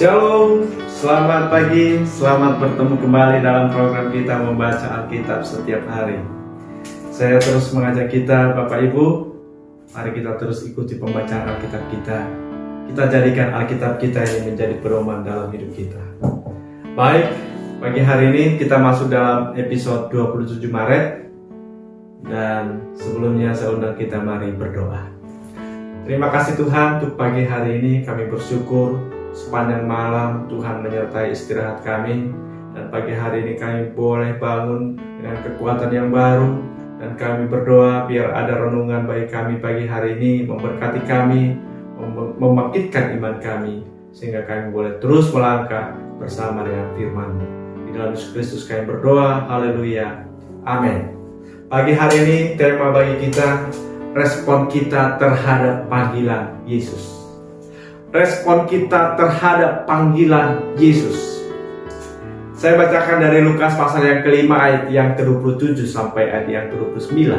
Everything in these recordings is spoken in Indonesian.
Shalom, selamat pagi, selamat bertemu kembali dalam program kita membaca Alkitab setiap hari. Saya terus mengajak kita, Bapak Ibu, mari kita terus ikuti pembacaan Alkitab kita. Kita jadikan Alkitab kita ini menjadi pedoman dalam hidup kita. Baik, pagi hari ini kita masuk dalam episode 27 Maret. Dan sebelumnya saya undang kita mari berdoa. Terima kasih Tuhan untuk pagi hari ini, kami bersyukur sepanjang malam Tuhan menyertai istirahat kami, dan pagi hari ini kami boleh bangun dengan kekuatan yang baru, dan kami berdoa biar ada renungan bagi kami pagi hari ini, memberkati kami, membangkitkan iman kami, sehingga kami boleh terus melangkah bersama dengan firman-Mu. Di dalam Yesus Kristus kami berdoa, haleluya, amin. Pagi hari ini tema bagi kita, respon kita terhadap panggilan Yesus. Respon kita terhadap panggilan Yesus. Saya bacakan dari Lukas pasal yang kelima ayat yang ke-27 sampai ayat yang ke-29.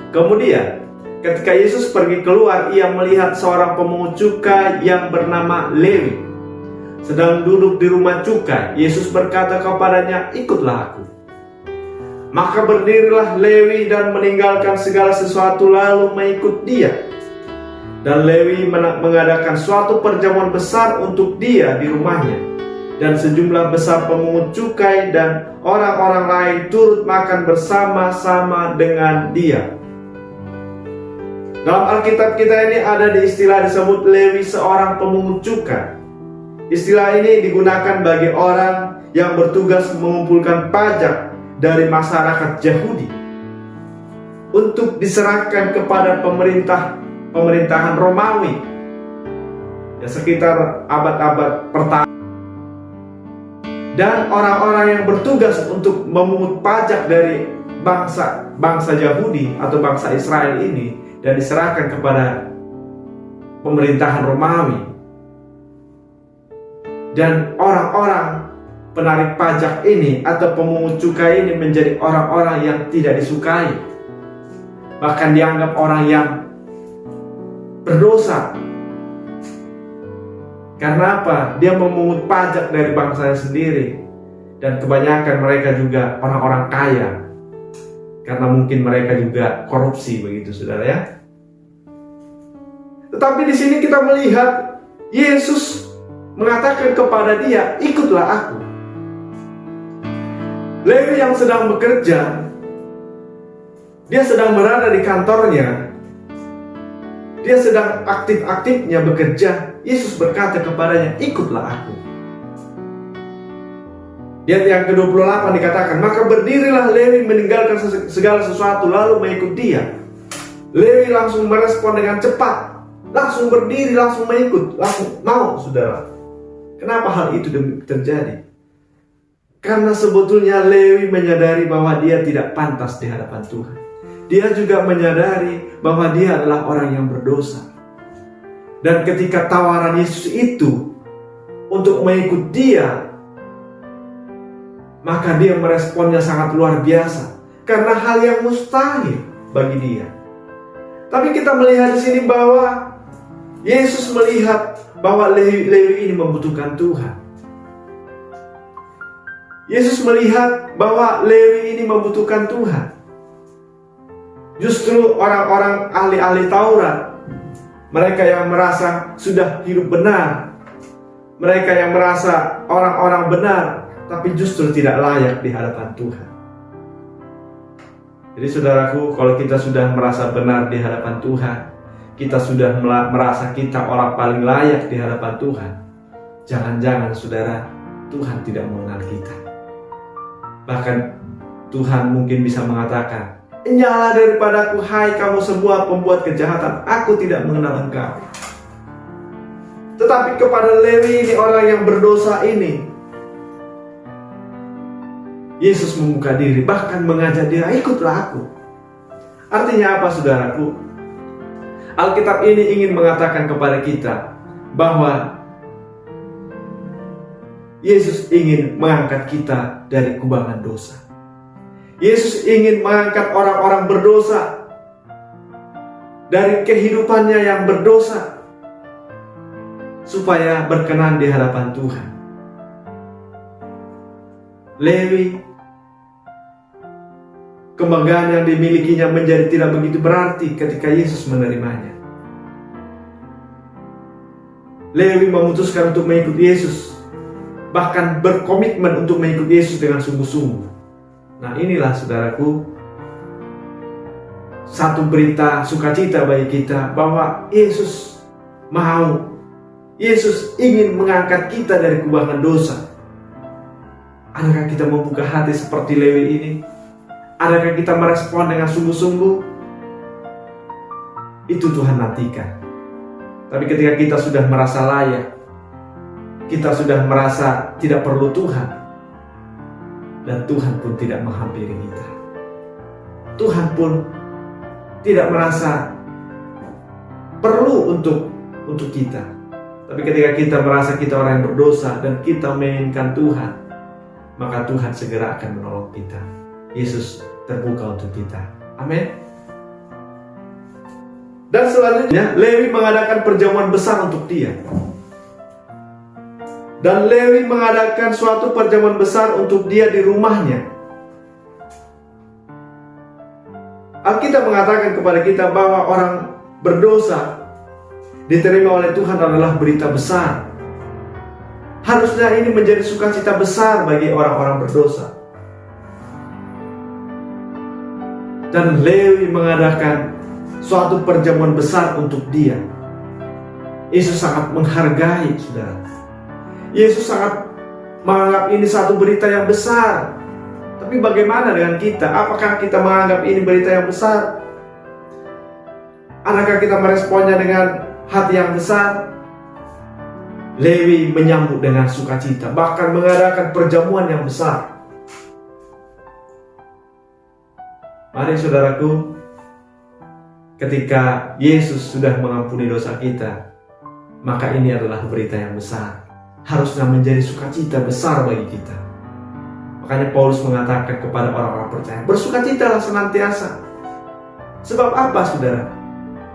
Kemudian ketika Yesus pergi keluar, ia melihat seorang pemungut cukai yang bernama Lewi sedang duduk di rumah cukai. Yesus berkata kepadanya, "Ikutlah aku." Maka berdirilah Lewi dan meninggalkan segala sesuatu lalu mengikut dia. Dan Lewi mengadakan suatu perjamuan besar untuk dia di rumahnya. Dan sejumlah besar pemungut cukai dan orang-orang lain turut makan bersama-sama dengan dia. Dalam Alkitab kita ini ada di istilah disebut Lewi seorang pemungut cukai. Istilah ini digunakan bagi orang yang bertugas mengumpulkan pajak dari masyarakat Yahudi untuk diserahkan kepada pemerintahan Romawi ya, sekitar abad-abad pertama. Dan orang-orang yang bertugas untuk memungut pajak dari bangsa Yahudi atau bangsa Israel ini dan diserahkan kepada pemerintahan Romawi. Dan orang-orang penarik pajak ini atau pemungut cukai ini menjadi orang-orang yang tidak disukai, bahkan dianggap orang yang berdosa. Karena apa? Dia memungut pajak dari bangsanya sendiri. Dan kebanyakan mereka juga orang-orang kaya, karena mungkin mereka juga korupsi, begitu saudara ya. Tetapi di sini kita melihat Yesus mengatakan kepada dia, "Ikutlah aku." Lewi yang sedang bekerja, dia sedang berada di kantornya, dia sedang aktif-aktifnya bekerja. Yesus berkata kepadanya, "Ikutlah aku." Di ayat yang ke-28 dikatakan, maka berdirilah Lewi meninggalkan segala sesuatu lalu mengikut dia. Lewi langsung merespon dengan cepat, langsung berdiri, langsung mengikut, langsung mau, saudara. Kenapa hal itu terjadi? Karena sebetulnya Lewi menyadari bahwa dia tidak pantas di hadapan Tuhan. Dia juga menyadari bahwa dia adalah orang yang berdosa. Dan ketika tawaran Yesus itu untuk mengikut dia, maka dia meresponnya sangat luar biasa. Karena hal yang mustahil bagi dia. Tapi kita melihat di sini bahwa Yesus melihat bahwa Lewi ini membutuhkan Tuhan. Yesus melihat bahwa Lewi ini membutuhkan Tuhan. Justru orang-orang ahli-ahli Taurat, mereka yang merasa sudah hidup benar, mereka yang merasa orang-orang benar, tapi justru tidak layak di hadapan Tuhan. Jadi saudaraku, kalau kita sudah merasa benar di hadapan Tuhan, kita sudah merasa kita orang paling layak di hadapan Tuhan, jangan-jangan saudara, Tuhan tidak mengenal kita. Bahkan Tuhan mungkin bisa mengatakan, "Nyala daripadaku, hai kamu semua pembuat kejahatan, aku tidak mengenal engkau." Tetapi kepada Lewi ini, orang yang berdosa ini, Yesus membuka diri, bahkan mengajak dia, "Ikutlah aku." Artinya apa saudaraku? Alkitab ini ingin mengatakan kepada kita bahwa Yesus ingin mengangkat kita dari kubangan dosa. Yesus ingin mengangkat orang-orang berdosa dari kehidupannya yang berdosa. supaya berkenan di hadapan Tuhan. Lewi, kebanggaan yang dimilikinya menjadi tidak begitu berarti ketika Yesus menerimanya. Lewi memutuskan untuk mengikut Yesus, bahkan berkomitmen untuk mengikut Yesus dengan sungguh-sungguh. Nah, inilah saudaraku, satu berita sukacita bagi kita bahwa Yesus mau, Yesus ingin mengangkat kita dari kubangan dosa. Adakah kita membuka hati seperti Lewi ini? Adakah kita merespon dengan sungguh-sungguh? Itu Tuhan nantikan. Tapi ketika kita sudah merasa layak, kita sudah merasa tidak perlu Tuhan, dan Tuhan pun tidak menghampiri kita, Tuhan pun tidak merasa perlu untuk kita. Tapi ketika kita merasa kita orang yang berdosa dan kita menginginkan Tuhan, maka Tuhan segera akan menolong kita. Yesus terbuka untuk kita. Amin. Dan selanjutnya Lewi mengadakan perjamuan besar untuk dia. Dan Lewi mengadakan suatu perjamuan besar untuk dia di rumahnya. Alkitab mengatakan kepada kita bahwa orang berdosa diterima oleh Tuhan adalah berita besar. Harusnya ini menjadi sukacita besar bagi orang-orang berdosa. Dan Lewi mengadakan suatu perjamuan besar untuk dia. Yesus sangat menghargai, saudara. Yesus sangat menganggap ini satu berita yang besar. Tapi bagaimana dengan kita? Apakah kita menganggap ini berita yang besar? Adakah kita meresponnya dengan hati yang besar? Lewi menyambut dengan sukacita, bahkan mengadakan perjamuan yang besar. Mari saudaraku, ketika Yesus sudah mengampuni dosa kita, maka ini adalah berita yang besar. Harusnya menjadi sukacita besar bagi kita. Makanya Paulus mengatakan kepada orang-orang percaya, bersukacitalah senantiasa. Sebab apa, saudara?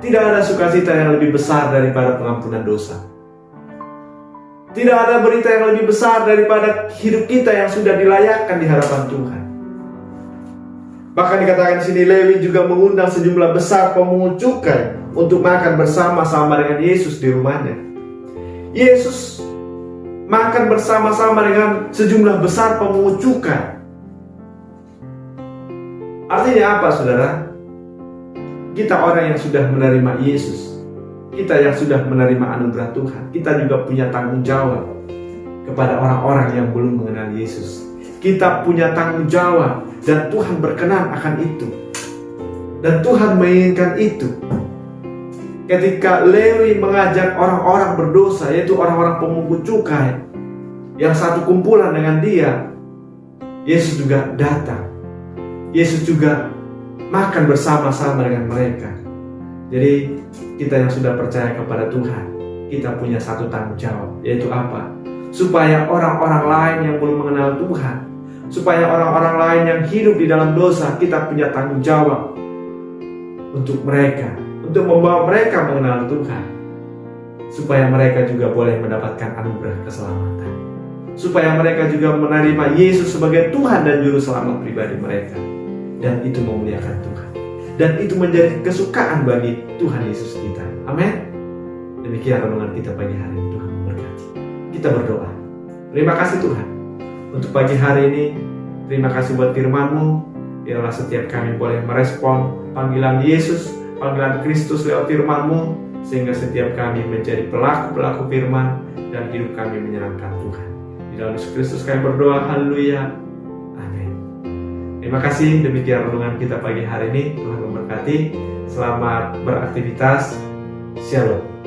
Tidak ada sukacita yang lebih besar daripada pengampunan dosa. Tidak ada berita yang lebih besar daripada hidup kita yang sudah dilayakkan di hadapan Tuhan. Bahkan dikatakan di sini, Lewi juga mengundang sejumlah besar pemungut cukai untuk makan bersama-sama dengan Yesus di rumahnya. Yesus makan bersama-sama dengan sejumlah besar pemungut cukai. Artinya apa, saudara? Kita orang yang sudah menerima Yesus, kita yang sudah menerima anugerah Tuhan, kita juga punya tanggung jawab kepada orang-orang yang belum mengenal Yesus. Kita punya tanggung jawab, dan Tuhan berkenan akan itu. Dan Tuhan menginginkan itu. Ketika Lewi mengajak orang-orang berdosa, yaitu orang-orang pemungut cukai, yang satu kumpulan dengan dia, Yesus juga datang. Yesus juga makan bersama-sama dengan mereka. Jadi kita yang sudah percaya kepada Tuhan, kita punya satu tanggung jawab, yaitu apa? Supaya orang-orang lain yang belum mengenal Tuhan, supaya orang-orang lain yang hidup di dalam dosa, kita punya tanggung jawab untuk mereka, untuk membawa mereka mengenal Tuhan, supaya mereka juga boleh mendapatkan anugerah keselamatan, supaya mereka juga menerima Yesus sebagai Tuhan dan Juru Selamat pribadi mereka. Dan itu memuliakan Tuhan, dan itu menjadi kesukaan bagi Tuhan Yesus kita. Amin. Demikian renungan kita pagi hari ini. Tuhan memberkati. Kita berdoa. Terima kasih Tuhan untuk pagi hari ini. Terima kasih buat firman-Mu. Biarlah setiap kami boleh merespon panggilan Yesus, panggilan Kristus lewat firman-Mu, sehingga setiap kami menjadi pelaku-pelaku firman dan hidup kami menyenangkan Tuhan. Di dalam Yesus Kristus kami berdoa. Haleluya. Amin. Terima kasih. Demikian renungan kita pagi hari ini. Tuhan memberkati. Selamat beraktivitas. Shalom.